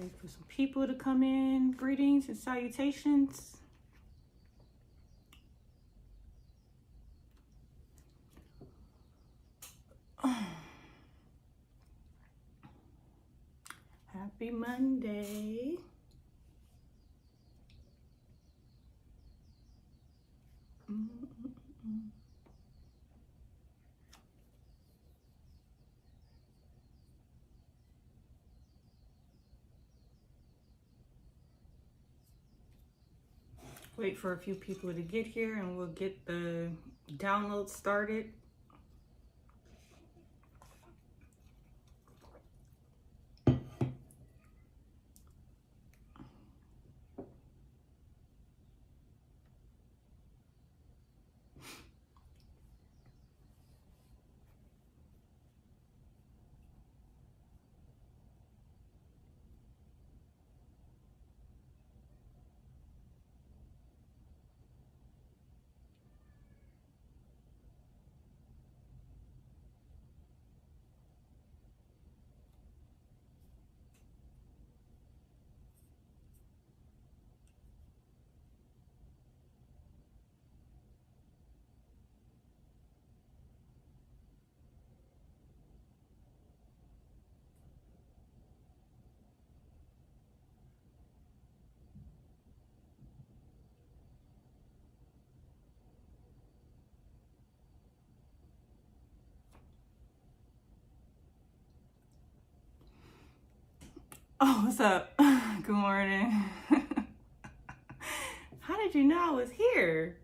Wait for some people to come in. Greetings and salutations. Happy Monday. Wait for a few people to get here and we'll get the download started. Oh, what's up? Good morning. How did you know I was here?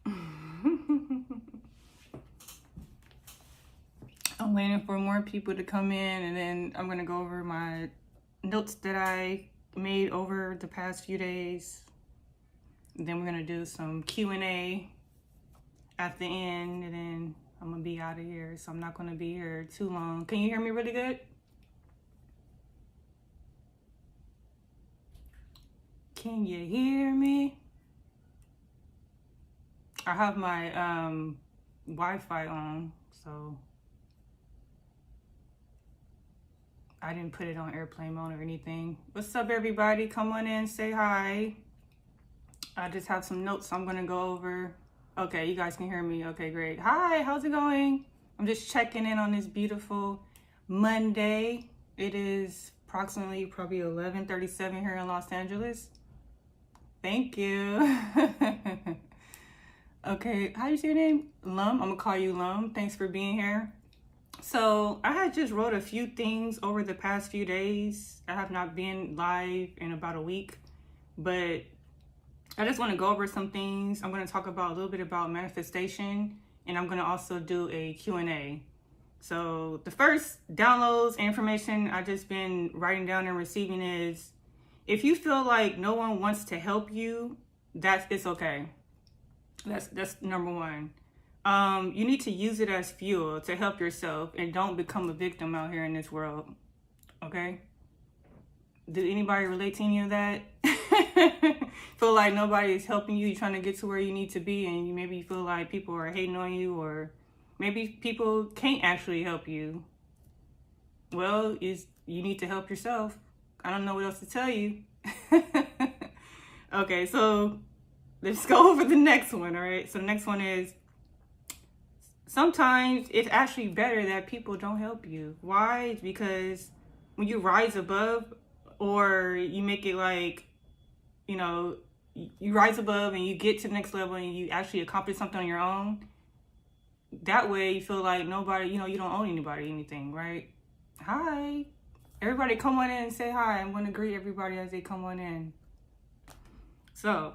I'm waiting for more people to come in and then I'm going to go over my notes that I made over the past few days. Then we're going to do some Q&A at the end and then I'm going to be out of here. So I'm not going to be here too long. Can you hear me really good? Can you hear me? I have my Wi-Fi on, so I didn't put it on airplane mode or anything. What's up, everybody? Come on in, say hi. I just have some notes I'm gonna go over. Okay, you guys can hear me. Okay, great. Hi, how's it going? I'm just checking in on this beautiful Monday. It is approximately probably 11:37 here in Los Angeles. Thank you. Okay, how do you say your name? Lum, I'm gonna call you Lum. Thanks for being here. So I had just wrote a few things over the past few days. I have not been live in about a week, but I just want to go over some things. I'm going to talk about a little bit about manifestation, and I'm going to also do a Q&A. So the first downloads information I just been writing down and receiving is, if you feel like no one wants to help you, it's okay. That's number one. You need to use it as fuel to help yourself and don't become a victim out here in this world. Okay? Did anybody relate to any of that? Feel like nobody is helping you, you're trying to get to where you need to be, and maybe you feel like people are hating on you, or maybe people can't actually help you. Well, you need to help yourself. I don't know what else to tell you. Okay, so let's go over the next one, all right? So the next one is, sometimes it's actually better that people don't help you. Why? It's because when you rise above, or you make it like, you know, you rise above and you get to the next level and you actually accomplish something on your own, that way you feel like nobody, you don't owe anybody anything, right? Hi. Everybody come on in and say hi. I'm going to greet everybody as they come on in. So,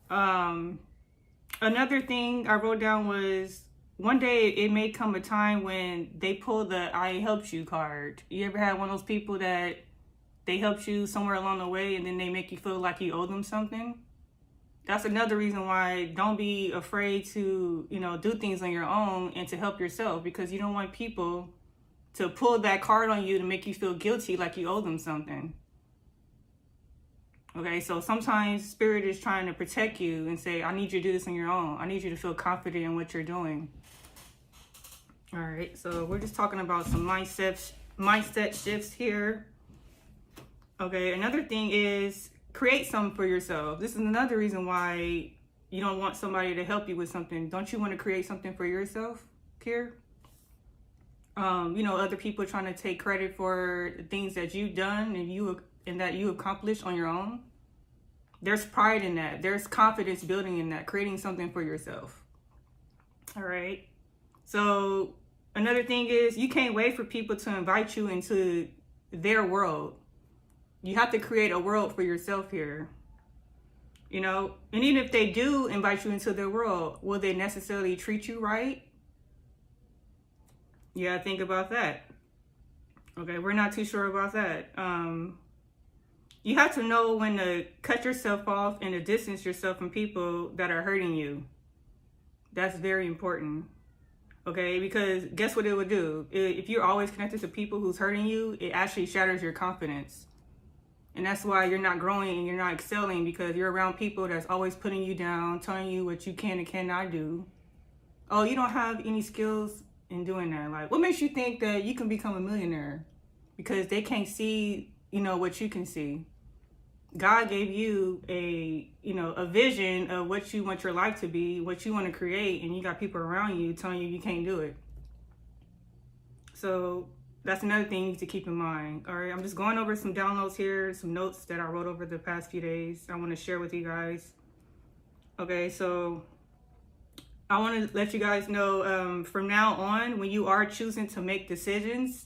another thing I wrote down was, one day it may come a time when they pull the I helped you card. You ever had one of those people that they helped you somewhere along the way and then they make you feel like you owe them something? That's another reason why don't be afraid to, do things on your own and to help yourself, because you don't want people to pull that card on you to make you feel guilty like you owe them something. Okay, so sometimes Spirit is trying to protect you and say, I need you to do this on your own. I need you to feel confident in what you're doing. All right, so we're just talking about some mindset mindset shifts here. Okay, another thing is create something for yourself. This is another reason why you don't want somebody to help you with something. Don't you want to create something for yourself, Kier? Other people trying to take credit for the things that you've done and that you accomplished on your own. There's pride in that. There's confidence building in that, creating something for yourself. All right. So another thing is you can't wait for people to invite you into their world. You have to create a world for yourself here. And even if they do invite you into their world, will they necessarily treat you right? Yeah, think about that. Okay, we're not too sure about that. You have to know when to cut yourself off and to distance yourself from people that are hurting you. That's very important. Okay, because guess what it would do? If you're always connected to people who's hurting you, it actually shatters your confidence. And that's why you're not growing and you're not excelling, because you're around people that's always putting you down, telling you what you can and cannot do. Oh, you don't have any skills in doing that. Like, what makes you think that you can become a millionaire? Because they can't see, what you can see. God gave you a vision of what you want your life to be, what you want to create, and you got people around you telling you can't do it. So that's another thing to keep in mind. All right, I'm just going over some downloads here, some notes that I wrote over the past few days I want to share with you guys. Okay, so I want to let you guys know from now on, when you are choosing to make decisions,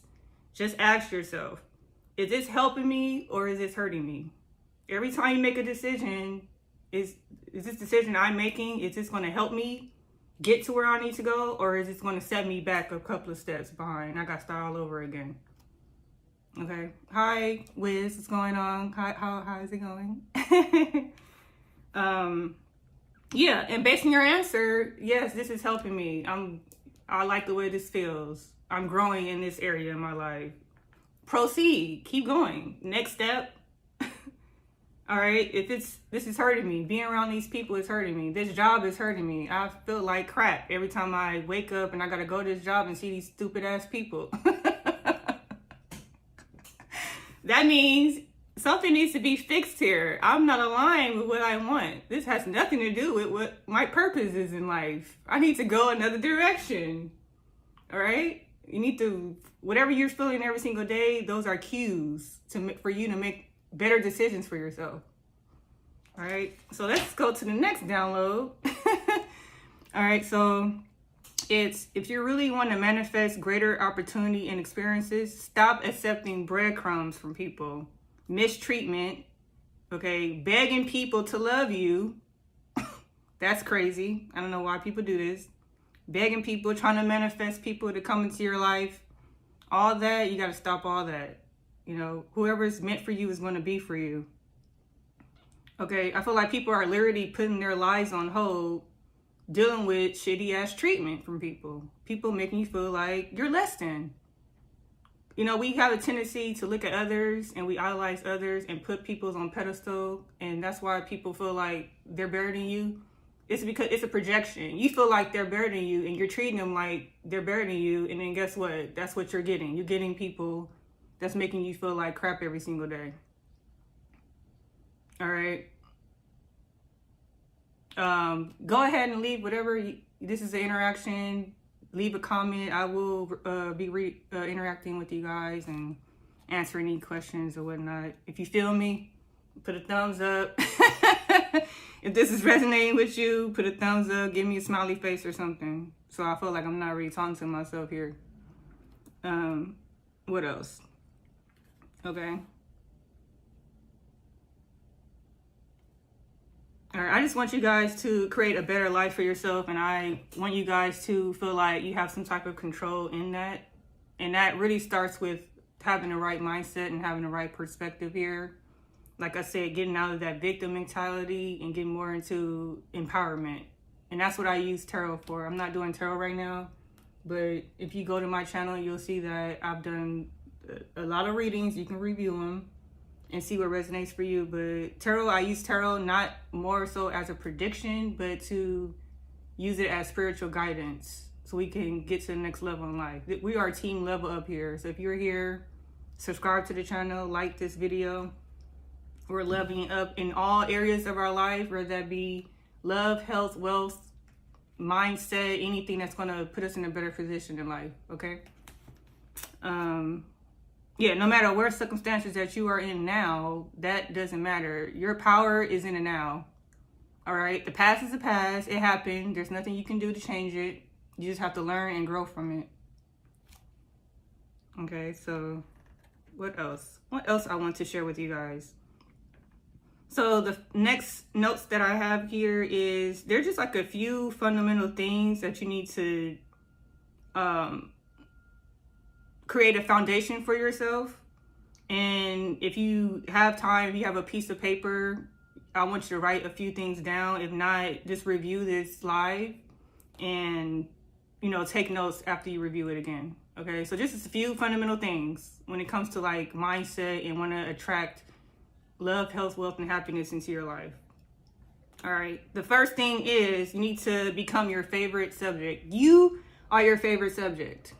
just ask yourself, is this helping me or is this hurting me? Every time you make a decision, is this decision I'm making, is this going to help me get to where I need to go, or is it going to set me back a couple of steps behind? I got to start all over again. Okay. Hi, Wiz. What's going on? How is it going? Yeah. And based on your answer, yes, this is helping me. I like the way this feels. I'm growing in this area in my life. Proceed. Keep going. Next step. All right, this is hurting me. Being around these people is hurting me. This job is hurting me. I feel like crap every time I wake up and I gotta go to this job and see these stupid ass people. That means something needs to be fixed here. I'm not aligned with what I want. This has nothing to do with what my purpose is in life. I need to go another direction. All right? You need to, whatever you're feeling every single day, those are cues for you to make better decisions for yourself. All right, so let's go to the next download. All right, so it's, if you really want to manifest greater opportunity and experiences, stop accepting breadcrumbs from people, mistreatment, okay, begging people to love you. That's crazy. I don't know why people do this. Begging people, trying to manifest people to come into your life, all that, you got to stop all that. Whoever's meant for you is going to be for you. Okay, I feel like people are literally putting their lives on hold, dealing with shitty ass treatment from people. People making you feel like you're less than. We have a tendency to look at others and we idolize others and put people on pedestal, and that's why people feel like they're better than you. It's because it's a projection. You feel like they're better than you and you're treating them like they're better than you, and then guess what? That's what you're getting. You're getting people that's making you feel like crap every single day. All right. Go ahead and leave whatever. This is an interaction. Leave a comment. I will be interacting with you guys and answer any questions or whatnot. If you feel me, put a thumbs up. If this is resonating with you, put a thumbs up. Give me a smiley face or something, so I feel like I'm not really talking to myself here. What else? Okay. All right, I just want you guys to create a better life for yourself, and I want you guys to feel like you have some type of control in that. And that really starts with having the right mindset and having the right perspective here. Like I said, getting out of that victim mentality and getting more into empowerment. And that's what I use tarot for. I'm not doing tarot right now, but if you go to my channel, you'll see that I've done a lot of readings. You can review them and see what resonates for you. But tarot, I use tarot not more so as a prediction, but to use it as spiritual guidance. so we can get to the next level in life. We are team level up here. So if you're here, subscribe to the channel, like this video. We're leveling up in all areas of our life, whether that be love, health, wealth, mindset, anything that's going to put us in a better position in life. Okay. Yeah, no matter what circumstances that you are in now, that doesn't matter. Your power is in the now. All right. The past is the past. It happened. There's nothing you can do to change it. You just have to learn and grow from it. Okay. So what else? What else I want to share with you guys? So the next notes that I have here is there's just like a few fundamental things that you need to create a foundation for yourself. And if you have time, if you have a piece of paper, I want you to write a few things down. If not, just review this live and, you know, take notes after you review it again. Okay, so just a few fundamental things when it comes to like mindset and want to attract love, health, wealth, and happiness into your life. All right, the first thing is you need to become your favorite subject. You are your favorite subject.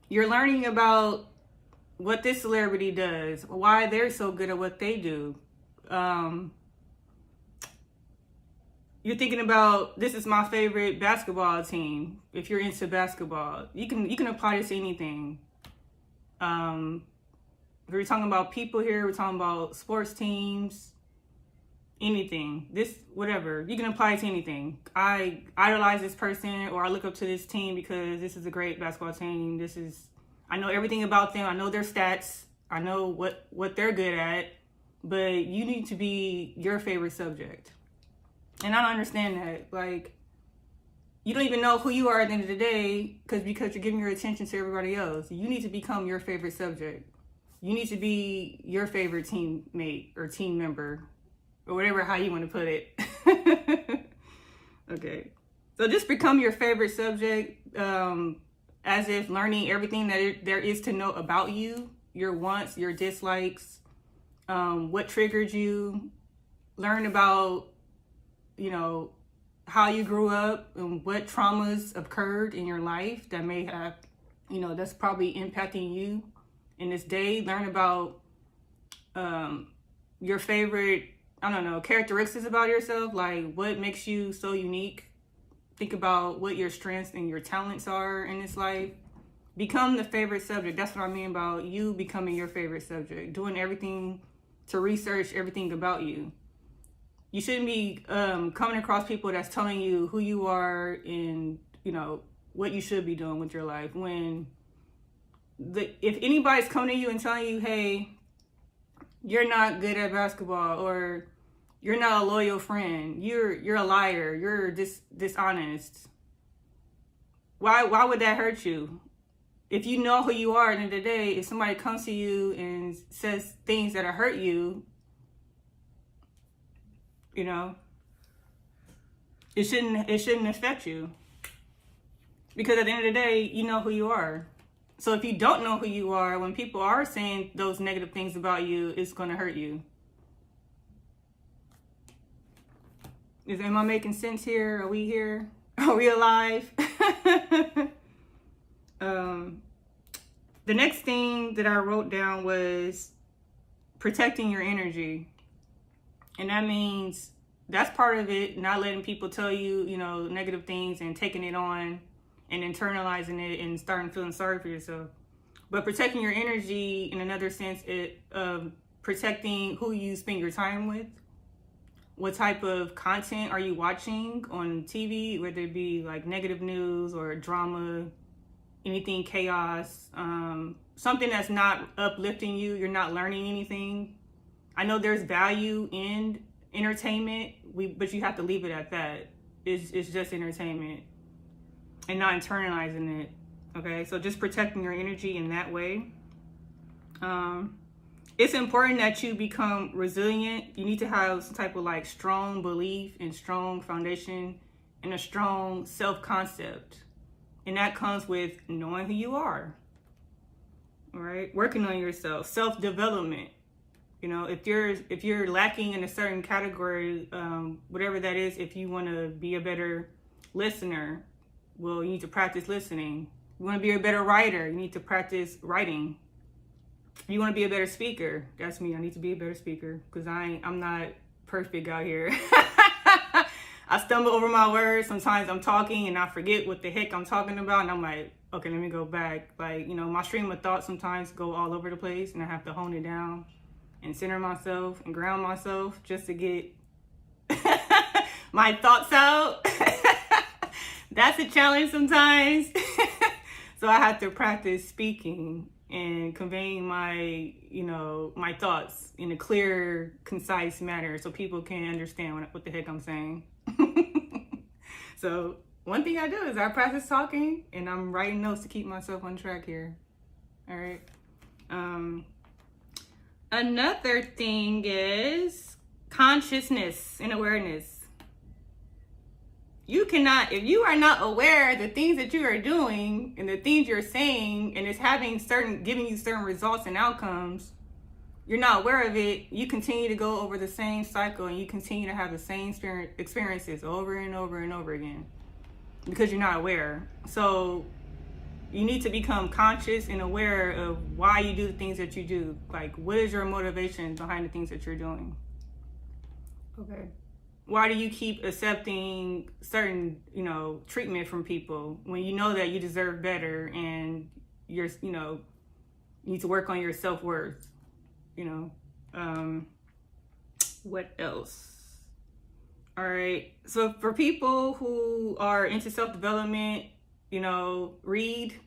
You're learning about what this celebrity does, why they're so good at what they do. You're thinking about, this is my favorite basketball team. If you're into basketball, you can apply this to anything. We're talking about people here. We're talking about sports teams, anything. This, whatever. You can apply it to anything. I idolize this person, or I look up to this team because this is a great basketball team. I know everything about them. I know their stats. I know what they're good at. But you need to be your favorite subject. And I don't understand that. Like, you don't even know who you are at the end of the day because you're giving your attention to everybody else. You need to become your favorite subject. You need to be your favorite teammate or team member or whatever, how you want to put it. Okay. So just become your favorite subject, as if learning everything that there is to know about you, your wants, your dislikes, what triggered you, learn about, you know, how you grew up and what traumas occurred in your life that may have, you know, that's probably impacting you in this day. Learn about your favorite, I don't know, characteristics about yourself, like what makes you so unique. Think about what your strengths and your talents are in this life. Become the favorite subject. That's what I mean about you becoming your favorite subject. Doing everything to research everything about you. You shouldn't be coming across people that's telling you who you are and, you know, what you should be doing with your life. If anybody's coming to you and telling you, hey, you're not good at basketball, or you're not a loyal friend, you're a liar, you're dishonest, why would that hurt you? If you know who you are at the end of the day, if somebody comes to you and says things that hurt you, you know, it shouldn't affect you. Because at the end of the day, you know who you are. So if you don't know who you are, when people are saying those negative things about you, it's going to hurt you. Am I making sense here? Are we here? Are we alive? The next thing that I wrote down was protecting your energy. And that means that's part of it, not letting people tell you, you know, negative things and taking it on and internalizing it and starting feeling sorry for yourself. But protecting your energy in another sense, protecting who you spend your time with. What type of content are you watching on TV, whether it be like negative news or drama, anything chaos, something that's not uplifting you, you're not learning anything. I know there's value in entertainment, but you have to leave it at that. It's just entertainment and not internalizing it. Okay, so just protecting your energy in that way. It's important that you become resilient. You need to have some type of like strong belief and strong foundation and a strong self-concept. And that comes with knowing who you are. All right, working on yourself, self-development. You know, if you're lacking in a certain category, whatever that is, if you want to be a better listener, Well, you need to practice listening. You want to be a better writer, you need to practice writing. You want to be a better speaker. That's me. I need to be a better speaker because I'm not perfect out here. I stumble over my words. Sometimes I'm talking and I forget what the heck I'm talking about. And I'm like, okay, let me go back. Like, you know, my stream of thoughts sometimes go all over the place and I have to hone it down and center myself and ground myself just to get my thoughts out. That's a challenge sometimes. So I have to practice speaking and conveying my, you know, my thoughts in a clear, concise manner so people can understand what the heck I'm saying. So one thing I do is I practice talking and I'm writing notes to keep myself on track here. All right. Another thing is consciousness and awareness. You cannot, if you are not aware of the things that you are doing and the things you're saying and it's giving you certain results and outcomes, you're not aware of it, you continue to go over the same cycle and you continue to have the same experiences over and over and over again because you're not aware. So you need to become conscious and aware of why you do the things that you do. Like, what is your motivation behind the things that you're doing? Okay. Why do you keep accepting certain, you know, treatment from people when you know that you deserve better and you're, you know, you need to work on your self-worth? You know, what else? All right. So for people who are into self-development, you know, read.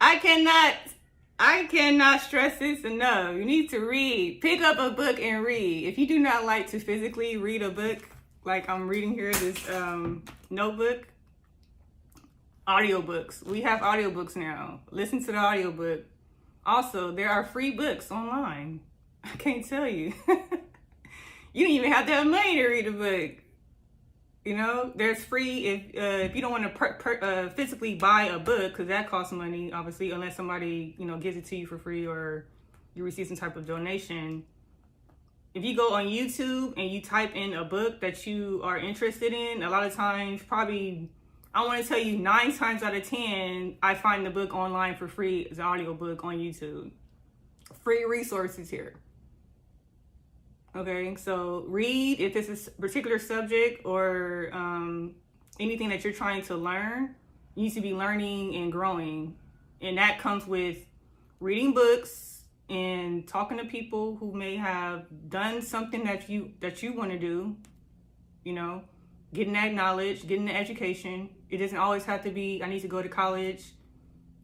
I cannot stress this enough. You need to read. Pick up a book and read. If you do not like to physically read a book, like I'm reading here, this notebook, audiobooks. We have audiobooks now. Listen to the audiobook. Also, there are free books online. I can't tell you. You don't even have to have money to read a book. You know, there's free if you don't want to physically buy a book, because that costs money, obviously, unless somebody, you know, gives it to you for free or you receive some type of donation. If you go on YouTube and you type in a book that you are interested in, a lot of times, probably, I want to tell you 9 times out of 10, I find the book online for free as an audiobook on YouTube. Free resources here. Okay, so read if it's a particular subject or anything that you're trying to learn. You need to be learning and growing. And that comes with reading books and talking to people who may have done something that you want to do, you know, getting that knowledge, getting the education. It doesn't always have to be, I need to go to college,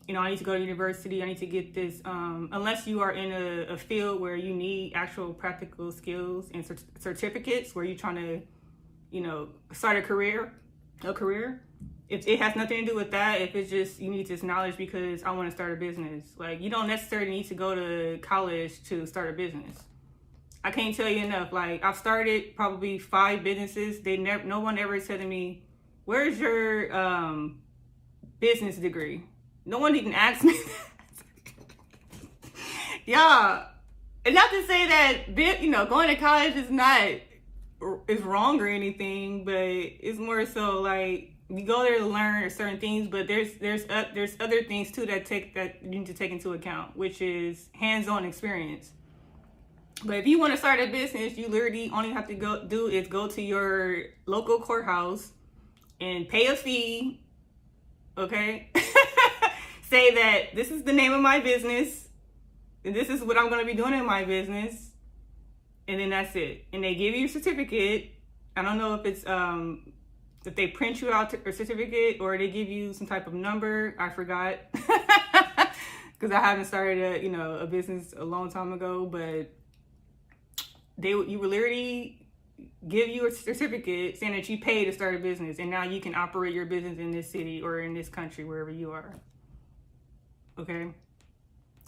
you know, I need to go to university, I need to get this, unless you are in a field where you need actual practical skills and certificates where you're trying to, you know, start a career. If it has nothing to do with that, if it's just, you need this knowledge because I want to start a business. Like, you don't necessarily need to go to college to start a business. I can't tell you enough. Like, I've started probably 5 businesses. No one ever said to me, where's your business degree? No one even asked me that. Yeah. And not to say that, you know, going to college is wrong or anything, but it's more so like you go there to learn certain things, but there's other that too that you need to take into account, which is hands-on experience. But if you want to start a business, you literally only have to go to your local courthouse and pay a fee. Okay. Say that this is the name of my business and this is what I'm going to be doing in my business. And then that's it. And they give you a certificate. I don't know if it's, if they print you out a certificate or they give you some type of number. I forgot because I haven't started a business a long time ago, but you will literally give you a certificate saying that you pay to start a business. And now you can operate your business in this city or in this country, wherever you are. Okay,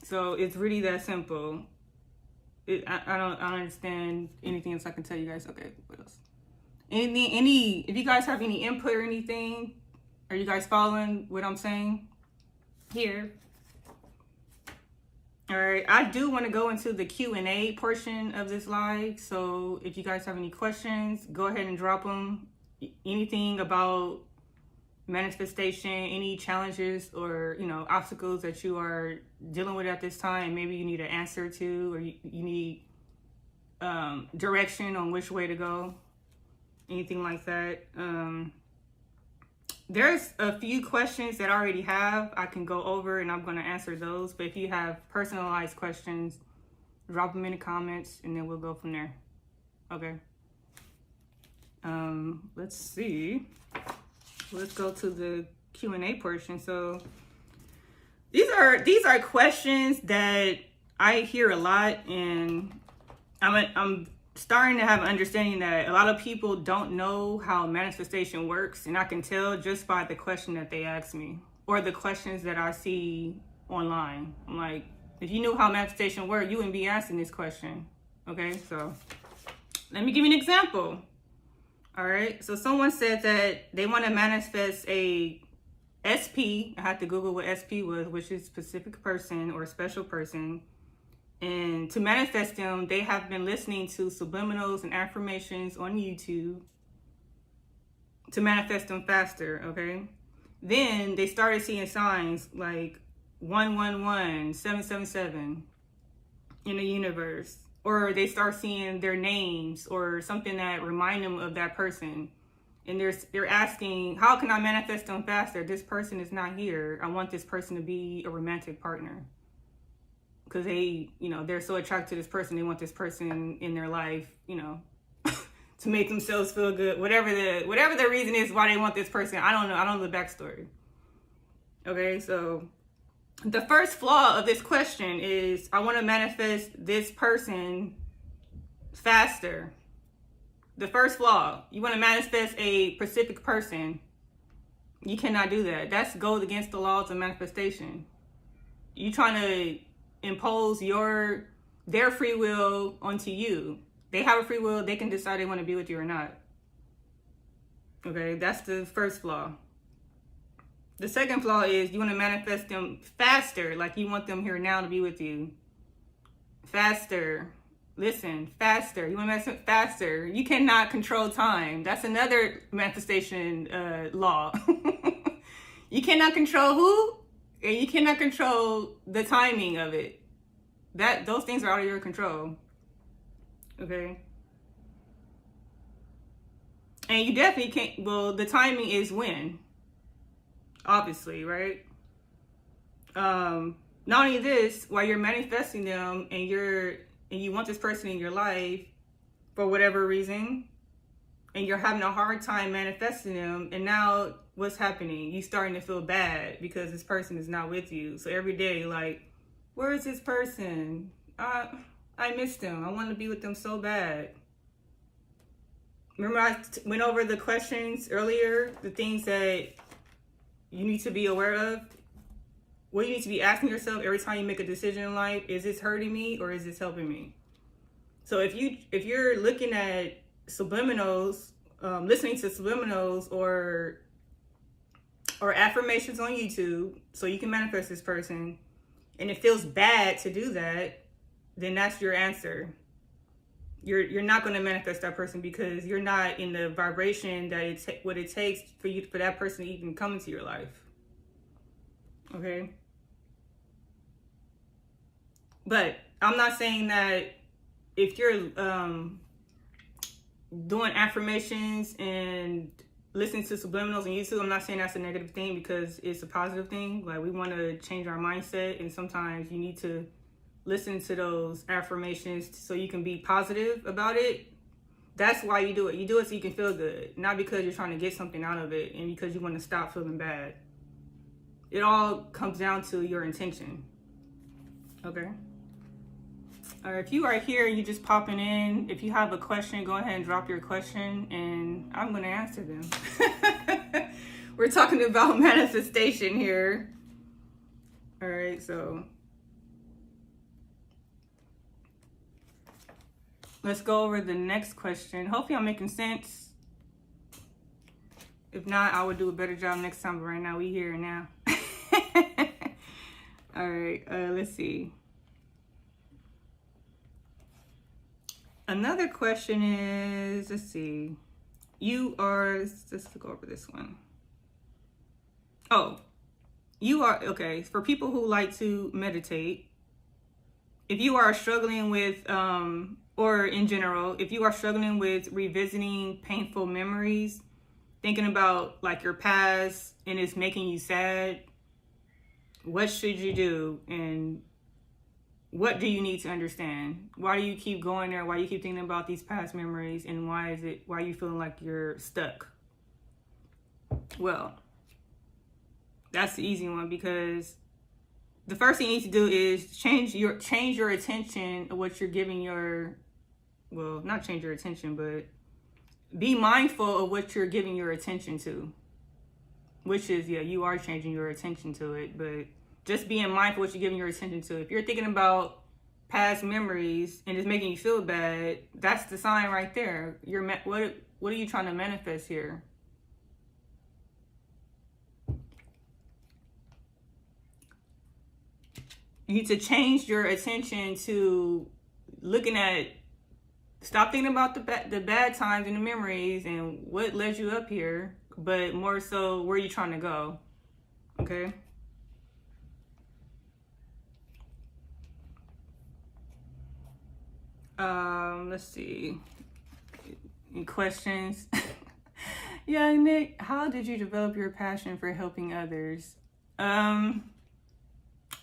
so it's really that simple. I don't understand anything else I can tell you guys. Okay, what else? If you guys have any input or anything, are you guys following what I'm saying here? All right, I do want to go into the Q&A portion of this live. So if you guys have any questions, go ahead and drop them. Anything about manifestation, any challenges or, obstacles that you are dealing with at this time. Maybe you need an answer to, or you need direction on which way to go, anything like that. There's a few questions that I already have I can go over, and I'm going to answer those. But if you have personalized questions, drop them in the comments, and then we'll go from there. Okay. Let's see. Let's go to the Q&A portion. So these are questions that I hear a lot, and I'm starting to have an understanding that a lot of people don't know how manifestation works, and I can tell just by the question that they ask me or the questions that I see online. I'm like, if you knew how manifestation worked, you wouldn't be asking this question. Okay, so let me give you an example. All right, so someone said that they want to manifest a SP. I had to Google what SP was, which is specific person or special person. And to manifest them, they have been listening to subliminals and affirmations on YouTube to manifest them faster, okay? Then they started seeing signs like 111, 777 in the universe. Or they start seeing their names or something that remind them of that person. And they're asking, how can I manifest them faster? This person is not here. I want this person to be a romantic partner. Because they're so attracted to this person, they want this person in their life, to make themselves feel good. Whatever the reason is why they want this person, I don't know. I don't know the backstory. Okay, so the first flaw of this question is, I want to manifest this person faster. The first flaw, you want to manifest a specific person. You cannot do that. That goes against the laws of manifestation. You trying to impose their free will onto you. They have a free will. They can decide they want to be with you or not. Okay, that's the first flaw. The second flaw is you want to manifest them faster, like you want them here now to be with you. Faster. Listen, faster. You want to manifest faster. You cannot control time. That's another manifestation law. You cannot control who? And you cannot control the timing of it. Those things are out of your control. Okay? And you definitely can't, well, the timing is when. Obviously, right? Not only this, while you're manifesting them and you want this person in your life for whatever reason, and you're having a hard time manifesting them, and now what's happening? You starting to feel bad because this person is not with you. So every day, like, where is this person? I missed them. I want to be with them so bad. Remember I went over the questions earlier, the things that you need to be aware of? What you need to be asking yourself every time you make a decision in life, is this hurting me or is this helping me? So if you're looking at subliminals, listening to subliminals or affirmations on YouTube so you can manifest this person, and it feels bad to do that, then that's your answer. You're not going to manifest that person because you're not in the vibration that what it takes for that person to even come into your life. Okay? But I'm not saying that if you're doing affirmations and listening to subliminals on YouTube, I'm not saying that's a negative thing, because it's a positive thing. Like, we want to change our mindset, and sometimes you need to listen to those affirmations so you can be positive about it. That's why you do it. You do it so you can feel good, not because you're trying to get something out of it and because you want to stop feeling bad. It all comes down to your intention. Okay? All right, if you are here and you're just popping in, if you have a question, go ahead and drop your question and I'm going to answer them. We're talking about manifestation here. All right, so let's go over the next question. Hopefully I'm making sense. If not, I will do a better job next time, but right now we here now. All right, let's see. Another question is, let's see. Let's go over this one. Oh, you are, okay, for people who like to meditate, if you are struggling with, or in general, if you are struggling with revisiting painful memories, thinking about like your past and it's making you sad, what should you do? And what do you need to understand? Why do you keep going there? Why do you keep thinking about these past memories? And why are you feeling like you're stuck? Well, that's the easy one, because the first thing you need to do is change your attention of what you're giving your, well, not change your attention, but be mindful of what you're giving your attention to. Which is, yeah, you are changing your attention to it, but just being mindful of what you're giving your attention to. If you're thinking about past memories and it's making you feel bad, that's the sign right there. What are you trying to manifest here? You need to change your attention to looking at, stop thinking about the bad times and the memories and what led you up here, but more so where you're trying to go. Okay? Let's see. Any questions? Yeah, Nick, how did you develop your passion for helping others?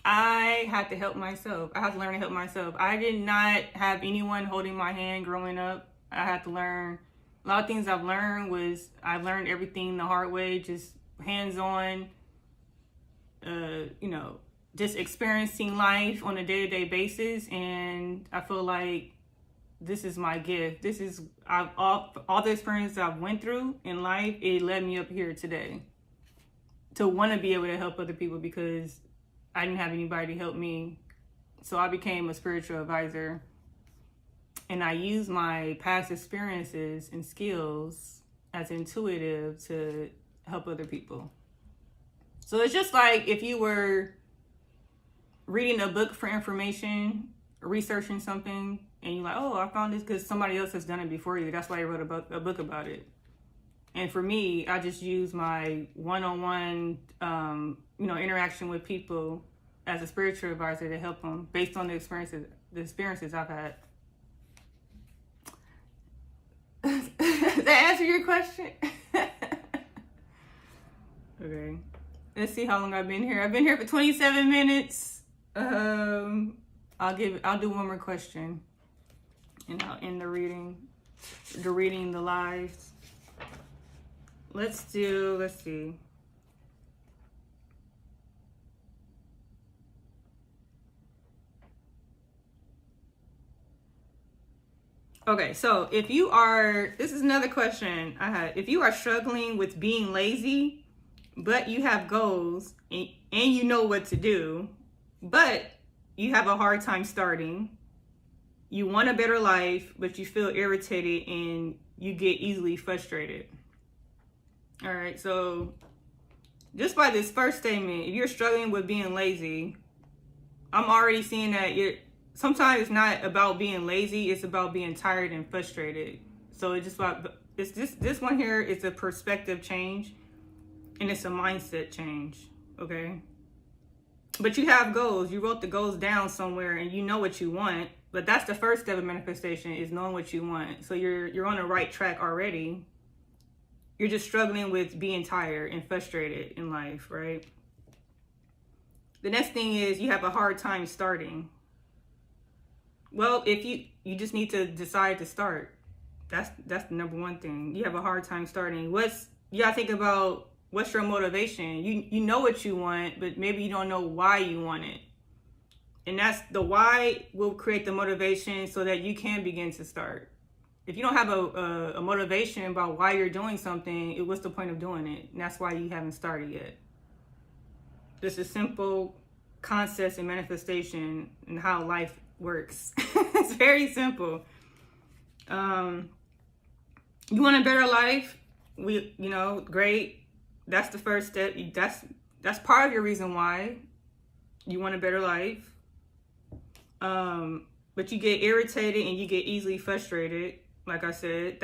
I had to help myself. I had to learn to help myself. I did not have anyone holding my hand growing up. I had to learn. A lot of things I've learned everything the hard way, just hands-on, just experiencing life on a day-to-day basis. And I feel like this is my gift. All the experience I've went through in life, it led me up here today to want to be able to help other people, because I didn't have anybody to help me. So I became a spiritual advisor, and I use my past experiences and skills as intuitive to help other people. So it's just like if you were reading a book for information, researching something, and you're like, oh, I found this because somebody else has done it before you. That's why I wrote a book about it. And for me, I just use my one-on-one, interaction with people as a spiritual advisor to help them based on the experiences I've had. Does that answer your question? Okay. Let's see how long I've been here. I've been here for 27 minutes. I'll do one more question, and I'll end the reading the lives. Let's see. Okay, so this is another question I had. If you are struggling with being lazy, but you have goals and you know what to do, but you have a hard time starting, you want a better life, but you feel irritated and you get easily frustrated. All right, so just by this first statement, if you're struggling with being lazy, I'm already seeing that sometimes it's not about being lazy, it's about being tired and frustrated. So this one here is a perspective change, and it's a mindset change, okay? But you have goals. You wrote the goals down somewhere and you know what you want, but that's the first step of manifestation, is knowing what you want. So you're on the right track already. You're just struggling with being tired and frustrated in life, right? The next thing is you have a hard time starting. Well, if you just need to decide to start. That's the number one thing. You have a hard time starting. You gotta think about what's your motivation. You know what you want, but maybe you don't know why you want it. And that's the why will create the motivation so that you can begin to start. If you don't have a motivation about why you're doing something, what's the point of doing it? And that's why you haven't started yet. Just a simple concept in manifestation and how life works. It's very simple. You want a better life? Great. That's the first step. That's part of your reason why you want a better life. But you get irritated and you get easily frustrated. Like I said,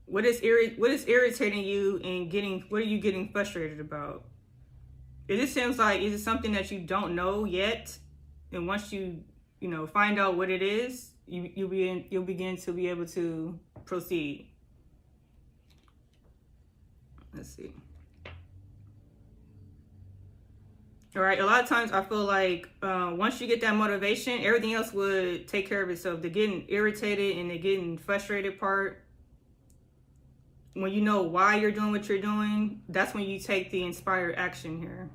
What is irritating you and what are you getting frustrated about? It just seems like, is it something that you don't know yet? And once you find out what it is, you'll begin to be able to proceed. Let's see. All right, a lot of times I feel like once you get that motivation, everything else would take care of itself. The getting irritated and the getting frustrated part, when you know why you're doing what you're doing, that's when you take the inspired action here.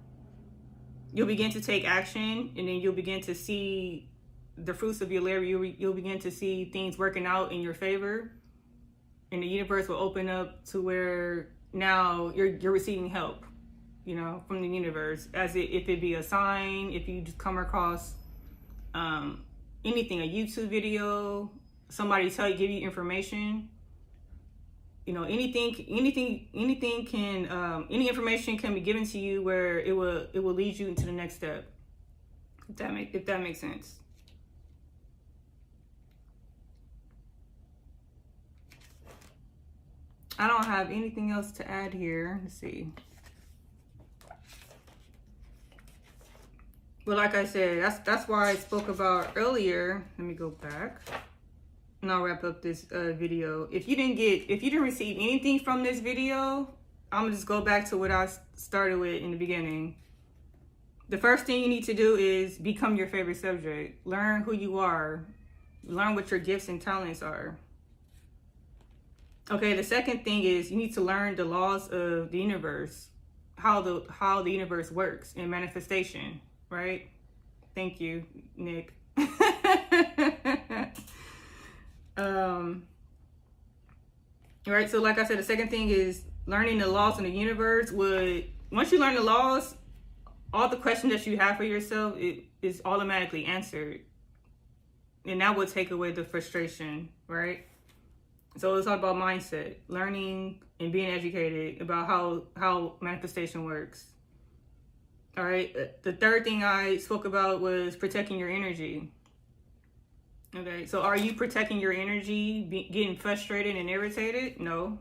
You'll begin to take action, and then you'll begin to see the fruits of your labor. You'll begin to see things working out in your favor, and the universe will open up to where now you're receiving help, from the universe, if it be a sign, if you just come across anything, a YouTube video, somebody give you information. Anything can, any information can be given to you where it will lead you into the next step. If that makes sense. I don't have anything else to add here. Let's see. But like I said, that's why I spoke about earlier. Let me go back. And I'll wrap up this video. If you didn't receive anything from this video, I'm gonna just go back to what I started with in the beginning. The first thing you need to do is become your favorite subject. Learn who you are. Learn what your gifts and talents are. Okay, the second thing is you need to learn the laws of the universe, how the universe works in manifestation, right? Thank you, Nick. Right, so like I said, the second thing is learning the laws in the universe. Once you learn the laws, all the questions that you have for yourself, it is automatically answered, and that will take away the frustration, right? So it's all about mindset, learning and being educated about how manifestation works. All right, the third thing I spoke about was protecting your energy. Okay, so are you protecting your energy, getting frustrated and irritated? No.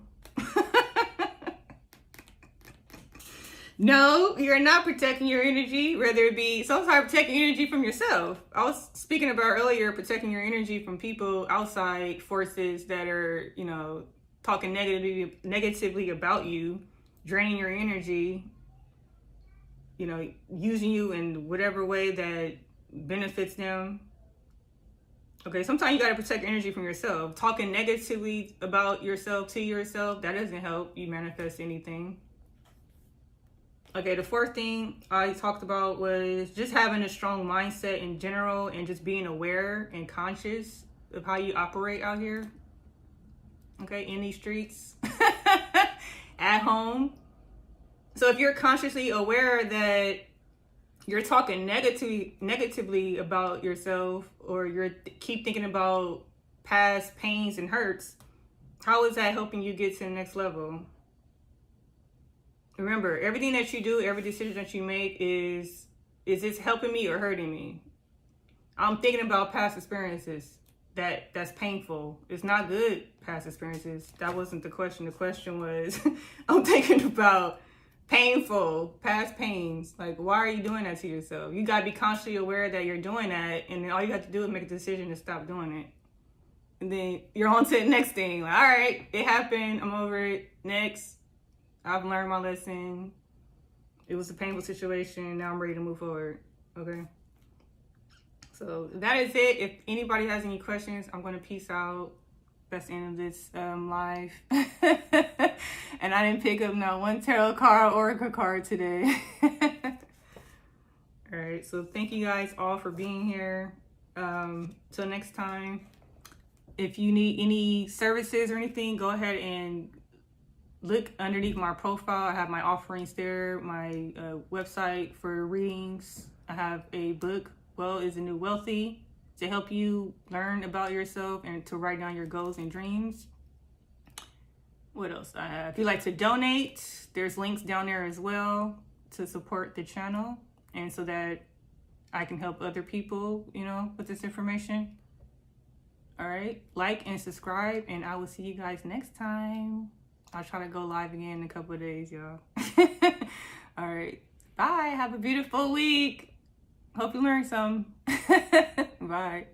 No, you're not protecting your energy, whether it be sometimes protecting energy from yourself. I was speaking about earlier, protecting your energy from people, outside forces that are, talking negatively about you, draining your energy, using you in whatever way that benefits them. Okay, sometimes you got to protect energy from yourself. Talking negatively about yourself to yourself, that doesn't help you manifest anything. Okay, the fourth thing I talked about was just having a strong mindset in general and just being aware and conscious of how you operate out here. Okay, in these streets, at home. So if you're consciously aware that you're talking negatively about yourself, or you're keep thinking about past pains and hurts, how is that helping you get to the next level? Remember, everything that you do, every decision that you make is this helping me or hurting me? I'm thinking about past experiences that's painful. It's not good past experiences. That wasn't the question. The question was, I'm thinking about painful past pains. Like, why are you doing that to yourself? You got to be consciously aware that you're doing that, and then all you have to do is make a decision to stop doing it. And then you're on to the next thing. Like, all right, it happened. I'm over it. Next. I've learned my lesson. It was a painful situation. Now I'm ready to move forward. Okay. So that is it. If anybody has any questions, I'm going to peace out. That's the end of this live. And I didn't pick up not one tarot card or oracle card today. All right. So thank you guys all for being here. Till next time. If you need any services or anything, go ahead and look underneath my profile. I have my offerings there, my website for readings. I have a book, Well is the New Wealthy, to help you learn about yourself and to write down your goals and dreams. What else I have? If you'd like to donate, there's links down there as well to support the channel, and so that I can help other people, with this information. All right, like and subscribe, and I will see you guys next time. I'll try to go live again in a couple of days, y'all. All right, bye. Have a beautiful week. Hope you learned some. Bye.